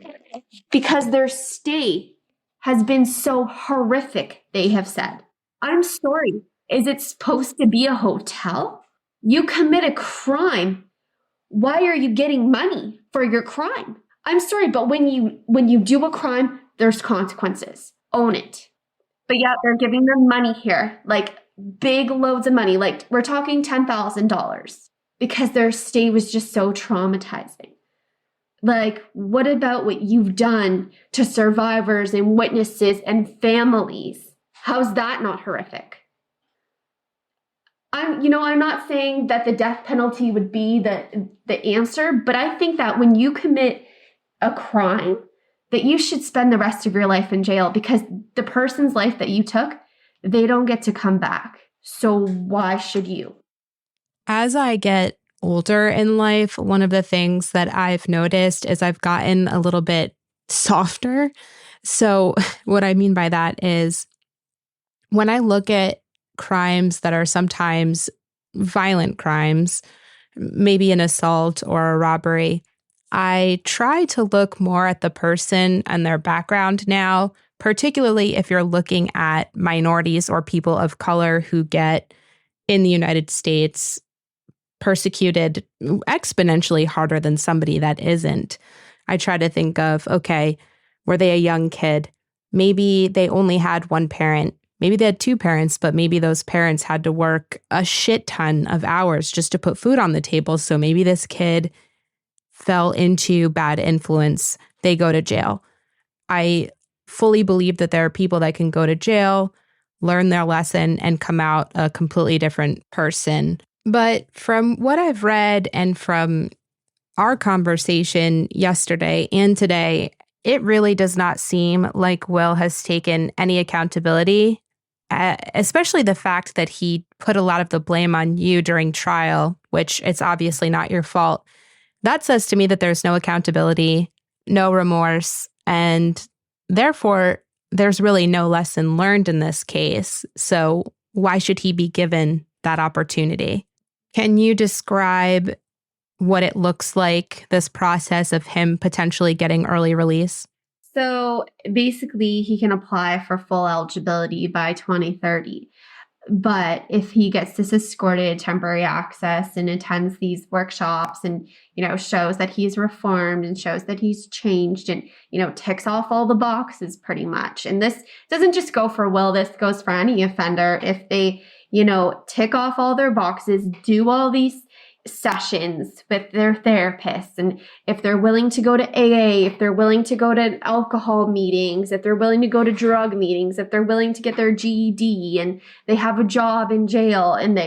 because their stay has been so horrific, they have said. I'm sorry. Is it supposed to be a hotel? You commit a crime. Why are you getting money for your crime? I'm sorry, but when you do a crime, there's consequences. Own it. But yeah, they're giving them money here, like big loads of money. Like we're talking $10,000 because their stay was just so traumatizing. Like, what about what you've done to survivors and witnesses and families? How's that not horrific? I'm not saying that the death penalty would be the answer, but I think that when you commit a crime, that you should spend the rest of your life in jail, because the person's life that you took, they don't get to come back. So why should you? As I get older in life, one of the things that I've noticed is I've gotten a little bit softer. So what I mean by that is when I look at crimes that are sometimes violent crimes, maybe an assault or a robbery, I try to look more at the person and their background now, particularly if you're looking at minorities or people of color who get in the United States persecuted exponentially harder than somebody that isn't. I try to think of, okay, were they a young kid? Maybe they only had one parent. Maybe they had two parents, but maybe those parents had to work a shit ton of hours just to put food on the table. So maybe this kid fell into bad influence. They go to jail. I fully believe that there are people that can go to jail, learn their lesson, and come out a completely different person. But from what I've read and from our conversation yesterday and today, it really does not seem like Will has taken any accountability, especially the fact that he put a lot of the blame on you during trial, which it's obviously not your fault. That says to me that there's no accountability, no remorse, and therefore there's really no lesson learned in this case. So why should he be given that opportunity? Can you describe what it looks like, this process of him potentially getting early release? So basically, he can apply for full eligibility by 2030. But if he gets this escorted temporary access and attends these workshops and, shows that he's reformed and shows that he's changed and, ticks off all the boxes pretty much. And this doesn't just go for Will, this goes for any offender. If they, tick off all their boxes, do all these sessions with their therapists, and if they're willing to go to AA, if they're willing to go to alcohol meetings, if they're willing to go to drug meetings, if they're willing to get their GED, and they have a job in jail, and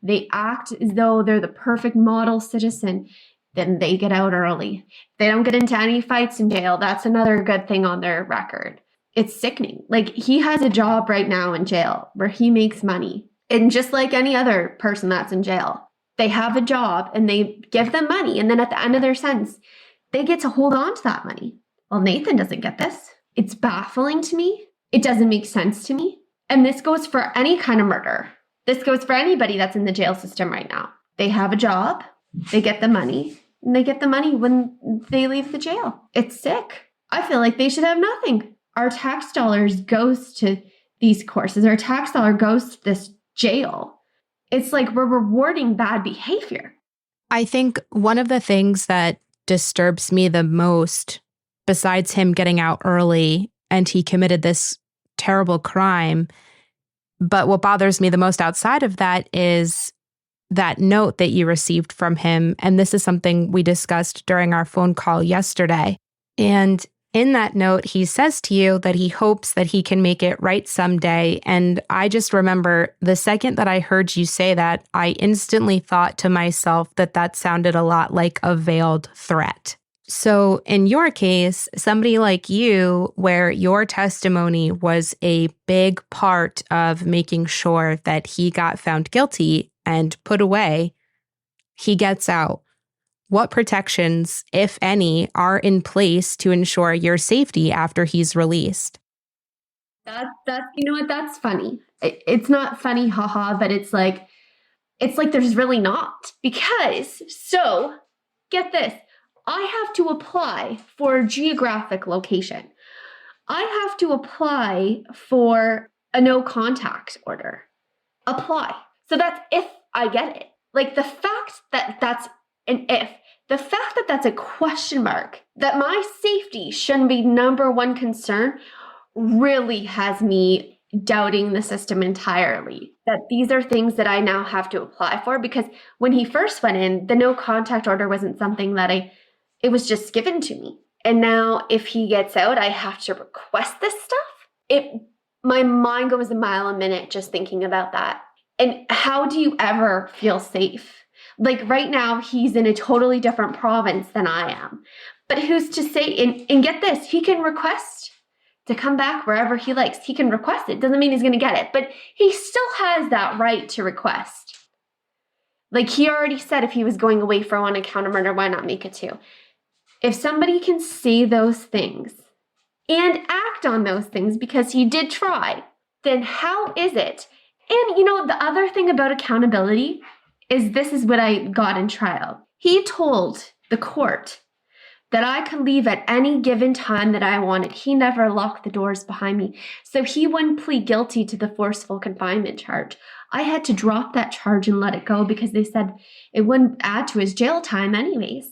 they act as though they're the perfect model citizen, then they get out early. They don't get into any fights in jail. That's another good thing on their record. It's sickening. Like, he has a job right now in jail where he makes money, and just like any other person that's in jail, they have a job and they give them money. And then at the end of their sentence, they get to hold on to that money. Well, Nathan doesn't get this. It's baffling to me. It doesn't make sense to me. And this goes for any kind of murder. This goes for anybody that's in the jail system right now. They have a job, they get the money, and they get the money when they leave the jail. It's sick. I feel like they should have nothing. Our tax dollars goes to these courses. Our tax dollar goes to this jail. It's like we're rewarding bad behavior. I think one of the things that disturbs me the most, besides him getting out early and he committed this terrible crime, but what bothers me the most outside of that is that note that you received from him. And this is something we discussed during our phone call yesterday. And in that note, he says to you that he hopes that he can make it right someday. And I just remember the second that I heard you say that, I instantly thought to myself that that sounded a lot like a veiled threat. So in your case, somebody like you, where your testimony was a big part of making sure that he got found guilty and put away, he gets out. What protections, if any, are in place to ensure your safety after he's released? That's you know what? That's funny. It's not funny, haha, but it's like there's really not. Because, so, get this. I have to apply for geographic location. I have to apply for a no contact order. Apply. So that's if I get it. Like the fact that that's an if, the fact that that's a question mark, that my safety shouldn't be number one concern, really has me doubting the system entirely. That these are things that I now have to apply for, because when he first went in, the no contact order wasn't something that it was just given to me. And now if he gets out, I have to request this stuff. My mind goes a mile a minute just thinking about that. And how do you ever feel safe? Like right now, he's in a totally different province than I am. But who's to say, and get this, he can request to come back wherever he likes. He can request it. Doesn't mean he's going to get it, but he still has that right to request. Like he already said, if he was going away for one account of murder, why not make it two? If somebody can say those things and act on those things because he did try, then how is it? And the other thing about accountability is this is what I got in trial. He told the court that I could leave at any given time that I wanted. He never locked the doors behind me. So he wouldn't plead guilty to the forceful confinement charge. I had to drop that charge and let it go because they said it wouldn't add to his jail time anyways.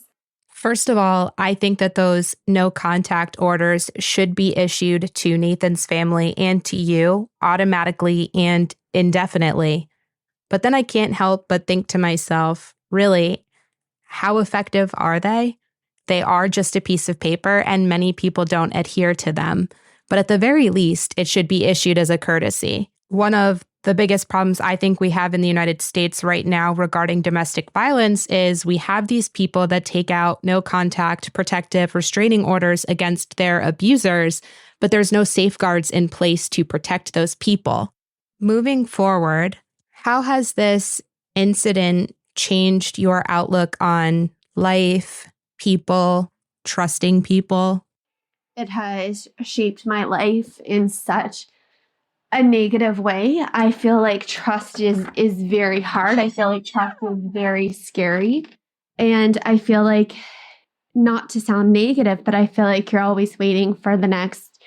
First of all, I think that those no contact orders should be issued to Nathan's family and to you automatically and indefinitely. But then I can't help but think to myself, really, how effective are they? They are just a piece of paper and many people don't adhere to them. But at the very least, it should be issued as a courtesy. One of the biggest problems I think we have in the United States right now regarding domestic violence is we have these people that take out no contact, protective, restraining orders against their abusers, but there's no safeguards in place to protect those people. Moving forward, how has this incident changed your outlook on life, people, trusting people? It has shaped my life in such a negative way. I feel like trust is very hard. I feel like trust is very scary. And I feel like, not to sound negative, but I feel like you're always waiting for the next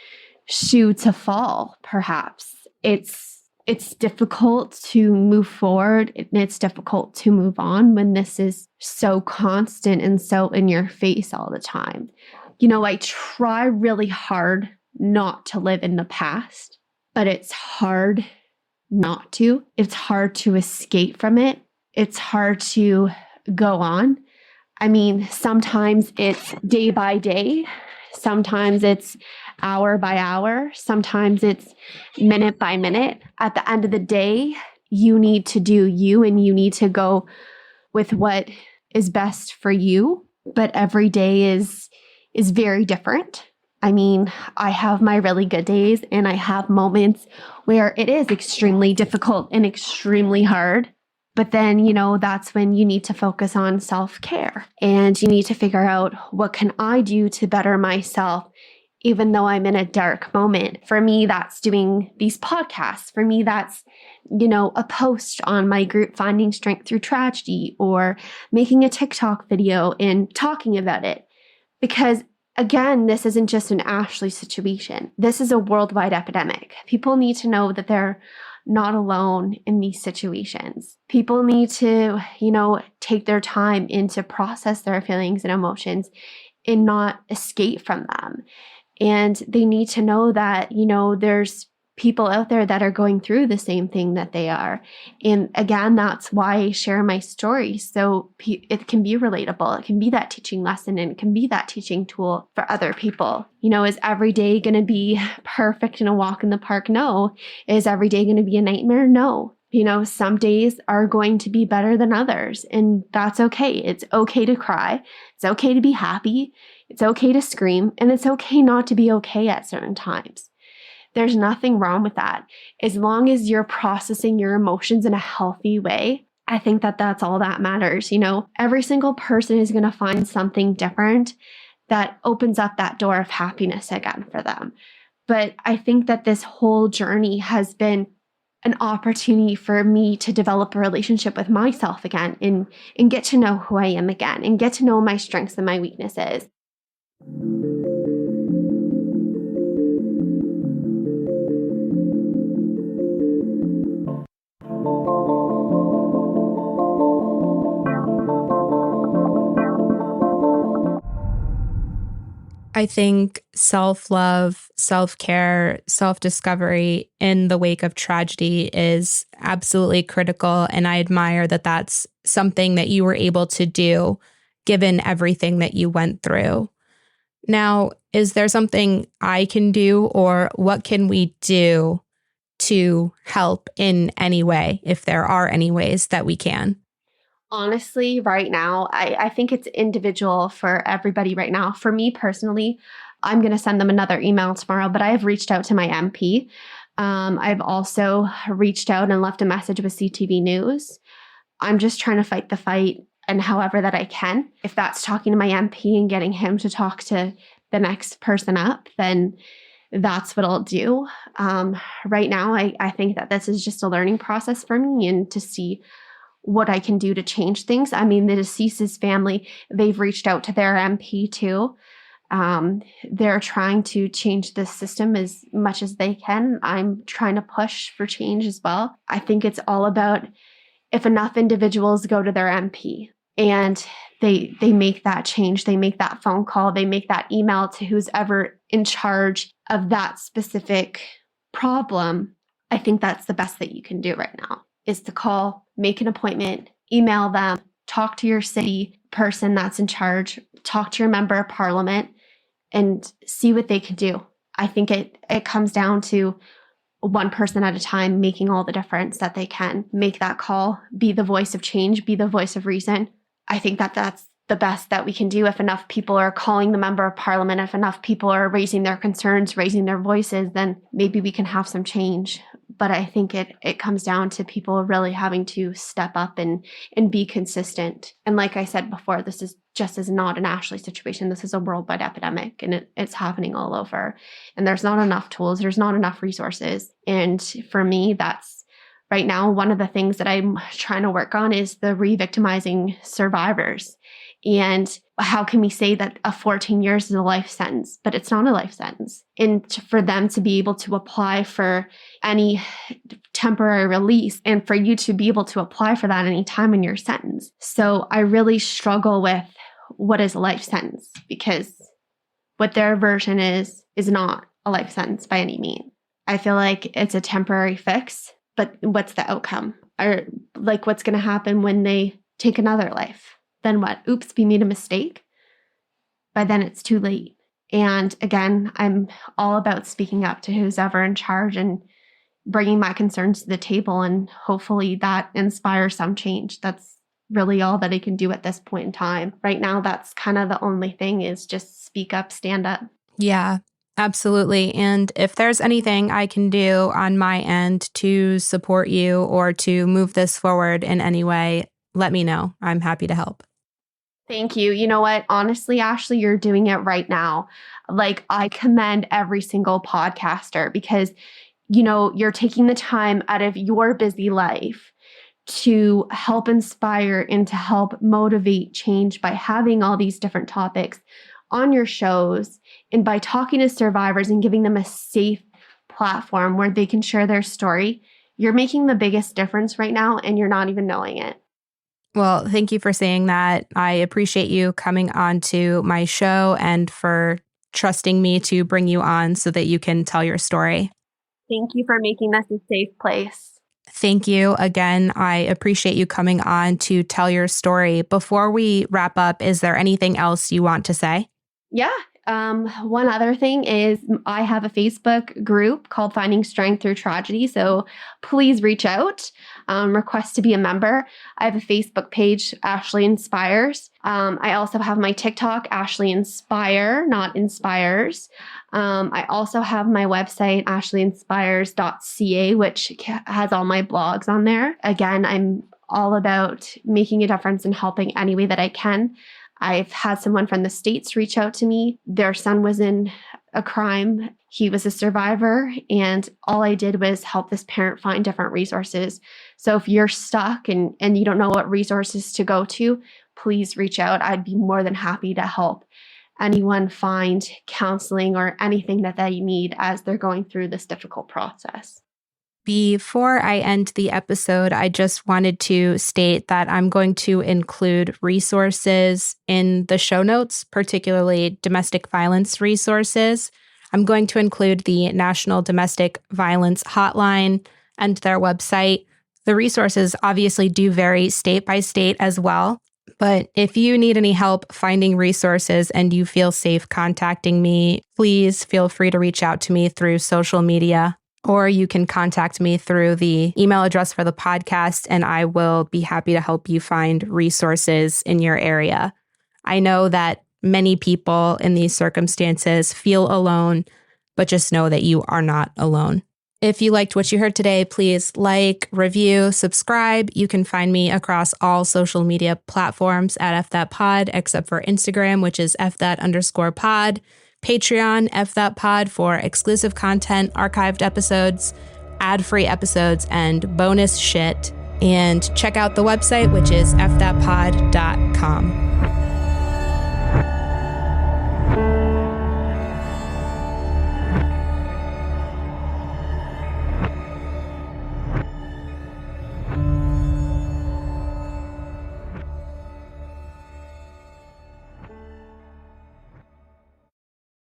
shoe to fall, perhaps. It's difficult to move forward and it's difficult to move on when this is so constant and so in your face all the time. I try really hard not to live in the past. But it's hard not to. It's hard to escape from it. It's hard to go on. I mean, sometimes it's day by day. Sometimes it's hour by hour. Sometimes it's minute by minute. At the end of the day, you need to do you and you need to go with what is best for you. But every day is very different. I mean, I have my really good days and I have moments where it is extremely difficult and extremely hard. But then, that's when you need to focus on self-care and you need to figure out what can I do to better myself, even though I'm in a dark moment. For me, that's doing these podcasts. For me, that's, a post on my group, Finding Strength Through Tragedy, or making a TikTok video and talking about it. Because again, this isn't just an Ashley situation. This is a worldwide epidemic. People need to know that they're not alone in these situations. People need to, take their time in to process their feelings and emotions and not escape from them. And they need to know that, there's people out there that are going through the same thing that they are. And again, that's why I share my story. So it can be relatable. It can be that teaching lesson, and it can be that teaching tool for other people. Is every day going to be perfect and a walk in the park? No. Is every day going to be a nightmare? No. Some days are going to be better than others, and that's okay. It's okay to cry. It's okay to be happy. It's okay to scream, and it's okay not to be okay at certain times. There's nothing wrong with that. As long as you're processing your emotions in a healthy way, I think that that's all that matters. Every single person is going to find something different that opens up that door of happiness again for them. But I think that this whole journey has been an opportunity for me to develop a relationship with myself again and get to know who I am again and get to know my strengths and my weaknesses. I think self-love, self-care, self-discovery in the wake of tragedy is absolutely critical. And I admire that that's something that you were able to do given everything that you went through. Now, is there something I can do, or what can we do to help in any way, if there are any ways that we can? Honestly, right now, I think it's individual for everybody right now. For me personally, I'm going to send them another email tomorrow, but I have reached out to my MP. I've also reached out and left a message with CTV News. I'm just trying to fight the fight, and however that I can. If that's talking to my MP and getting him to talk to the next person up, then that's what I'll do. Right now, I think that this is just a learning process for me, and to see what I can do to change things. I mean, the deceased's family, they've reached out to their MP too. They're trying to change the system as much as they can. I'm trying to push for change as well. I think it's all about if enough individuals go to their MP and they make that change, they make that phone call, they make that email to who's ever in charge of that specific problem. I think that's the best that you can do right now, is to call, make an appointment, email them, talk to your city person that's in charge, talk to your member of parliament, and see what they can do. I think it comes down to one person at a time making all the difference that they can. Make that call, be the voice of change, be the voice of reason. I think that that's the best that we can do. If enough people are calling the member of parliament, if enough people are raising their concerns, raising their voices, then maybe we can have some change. But I think it comes down to people really having to step up and be consistent. And like I said before, this is not an Ashley situation. This is a worldwide epidemic, and it's happening all over. And there's not enough tools. There's not enough resources. And for me, that's right now one of the things that I'm trying to work on is the re-victimizing survivors. And how can we say that a 14 years is a life sentence, but it's not a life sentence? And for them to be able to apply for any temporary release, and for you to be able to apply for that any time in your sentence. So I really struggle with what is a life sentence, because what their version is not a life sentence by any means. I feel like it's a temporary fix, but what's the outcome? Or like, what's going to happen when they take another life? Then what? Oops, we made a mistake. By then it's too late. And again, I'm all about speaking up to who's ever in charge and bringing my concerns to the table. And hopefully that inspires some change. That's really all that I can do at this point in time. Right now, that's kind of the only thing, is just speak up, stand up. Yeah, absolutely. And if there's anything I can do on my end to support you or to move this forward in any way, let me know. I'm happy to help. Thank you. You know what? Honestly, Ashley, you're doing it right now. Like, I commend every single podcaster, because, you're taking the time out of your busy life to help inspire and to help motivate change by having all these different topics on your shows and by talking to survivors and giving them a safe platform where they can share their story, you're making the biggest difference right now and you're not even knowing it. Well, thank you for saying that. I appreciate you coming on to my show and for trusting me to bring you on so that you can tell your story. Thank you for making this a safe place. Thank you again. I appreciate you coming on to tell your story. Before we wrap up, is there anything else you want to say? Yeah. One other thing is I have a Facebook group called Finding Strength Through Tragedy. So please reach out, request to be a member. I have a Facebook page, Ashley Inspires. I also have my TikTok, Ashley Inspire, not Inspires. I also have my website, ashleyinspires.ca, which has all my blogs on there. Again, I'm all about making a difference and helping any way that I can. I've had someone from the States reach out to me. Their son was in a crime. He was a survivor, and all I did was help this parent find different resources. So if you're stuck and you don't know what resources to go to, please reach out. I'd be more than happy to help anyone find counseling or anything that they need as they're going through this difficult process. Before I end the episode, I just wanted to state that I'm going to include resources in the show notes, particularly domestic violence resources. I'm going to include the National Domestic Violence Hotline and their website. The resources obviously do vary state by state as well. But if you need any help finding resources and you feel safe contacting me, please feel free to reach out to me through social media. Or you can contact me through the email address for the podcast, and I will be happy to help you find resources in your area. I know that many people in these circumstances feel alone, but just know that you are not alone. If you liked what you heard today, please like, review, subscribe. You can find me across all social media platforms at fthatpod, except for Instagram, which is fthat_pod. Patreon, fthatpod for exclusive content, archived episodes, ad-free episodes, and bonus shit. And check out the website, which is fthatpod.com.